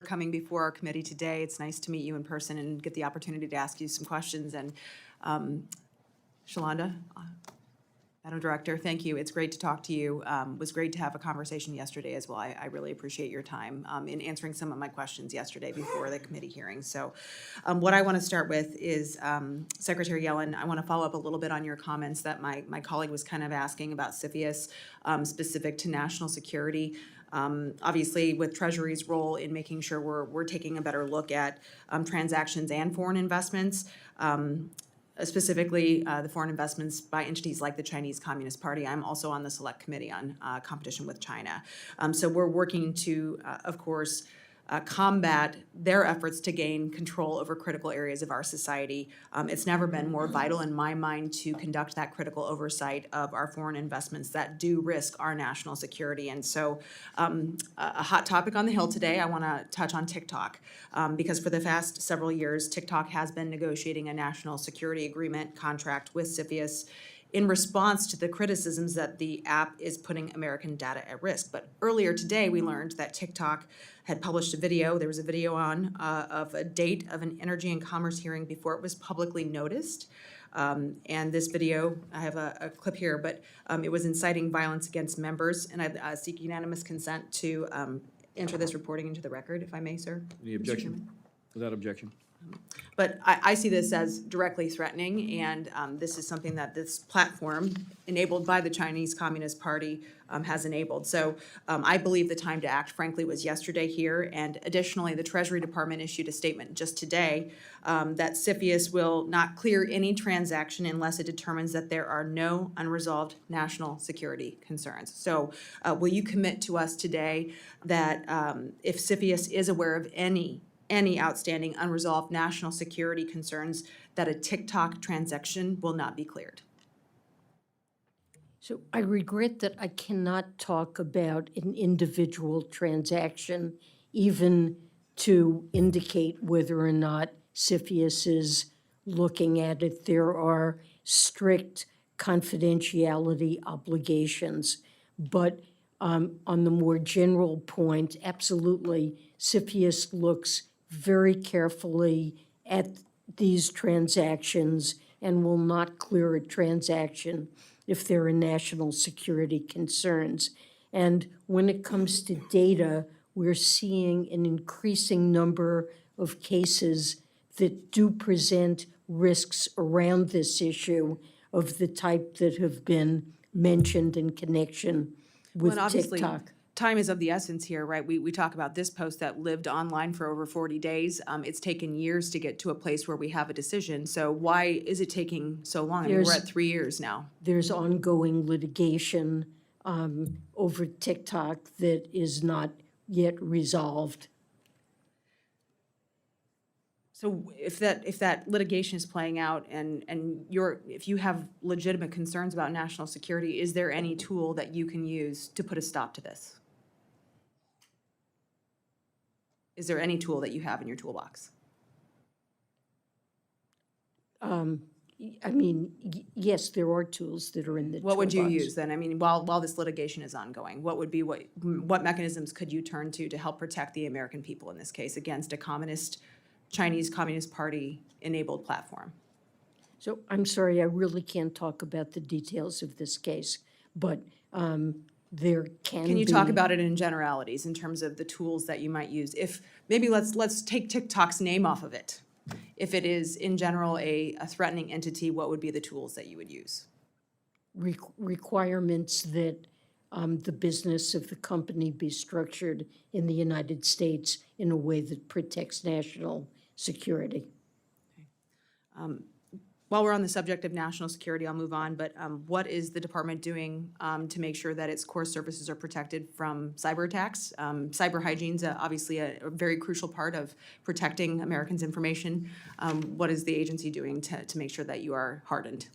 coming before our committee today. It's nice to meet you in person and get the opportunity to ask you some questions. And Shalonda, Madam Director, thank you. It's great to talk to you. It was great to have a conversation yesterday as well. I really appreciate your time in answering some of my questions yesterday before the committee hearing. So what I want to start with is Secretary Yellen, I want to follow up a little bit on your comments that my colleague was kind of asking about CFIUS specific to national security. Obviously, with Treasury's role in making sure we're taking a better look at transactions and foreign investments, specifically the foreign investments by entities like the Chinese Communist Party. I'm also on the Select Committee on Competition with China. So we're working to, of course, combat their efforts to gain control over critical areas of our society. It's never been more vital in my mind to conduct that critical oversight of our foreign investments that do risk our national security. And so a hot topic on the Hill today, I want to touch on TikTok because for the past several years, TikTok has been negotiating a national security agreement contract with CFIUS in response to the criticisms that the app is putting American data at risk. But earlier today, we learned that TikTok had published a video. There was a video on of a date of an energy and commerce hearing before it was publicly noticed. And this video, I have a clip here, but it was inciting violence against members. And I seek unanimous consent to enter this reporting into the record, if I may, sir. Any objection? Without objection. But I see this as directly threatening, and this is something that this platform, enabled by the Chinese Communist Party, has enabled. So I believe the time to act, frankly, was yesterday here. And additionally, the Treasury Department issued a statement just today that CFIUS will not clear any transaction unless it determines that there are no unresolved national security concerns. So will you commit to us today that if CFIUS is aware of any outstanding unresolved national security concerns, that a TikTok transaction will not be cleared? So I regret that I cannot talk about an individual transaction, even to indicate whether or not CFIUS is looking at it. There are strict confidentiality obligations. But on the more general point, absolutely, CFIUS looks very carefully at these transactions and will not clear a transaction if there are national security concerns. And when it comes to data, we're seeing an increasing number of cases that do present risks around this issue of the type that have been mentioned in connection with TikTok. Time is of the essence here, right? We talk about this post that lived online for over 40 days. It's taken years to get to a place where we have a decision. So why is it taking so long? I mean, we're at 3 years now. There's ongoing litigation over TikTok that is not yet resolved. So if that litigation is playing out and if you have legitimate concerns about national security, is there any tool that you can use to put a stop to this? Is there any tool that you have in your toolbox? I mean, yes, there are tools that are in the toolbox. What would you use then? I mean, while this litigation is ongoing, what mechanisms could you turn to help protect the American people in this case against a Chinese Communist Party enabled platform? So I'm sorry, I really can't talk about the details of this case, but there Can you talk about it in generalities in terms of the tools that you might use? If maybe let's take TikTok's name off of it. If it is in general a threatening entity, what would be the tools that you would use? Requirements that the business of the company be structured in the United States in a way that protects national security. Okay. While we're on the subject of national security, I'll move on, but what is the department doing to make sure that its core services are protected from cyber attacks? Cyber hygiene is obviously a very crucial part of protecting Americans' information. What is the agency doing to make sure that you are hardened?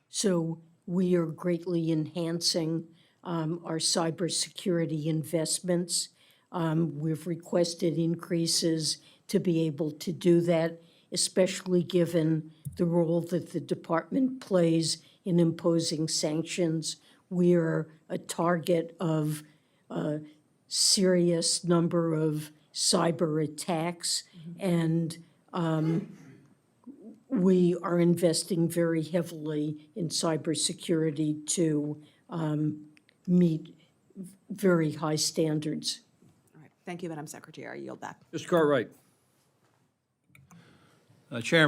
So we are greatly enhancing our cybersecurity investments. We've requested increases to be able to do that, especially given the role that the department plays in imposing sanctions. We are a target of a serious number of cyber attacks. And we are investing very heavily in cybersecurity to meet very high standards. All right, thank you, Madam Secretary. I yield back. Mr. Cartwright. Chairman,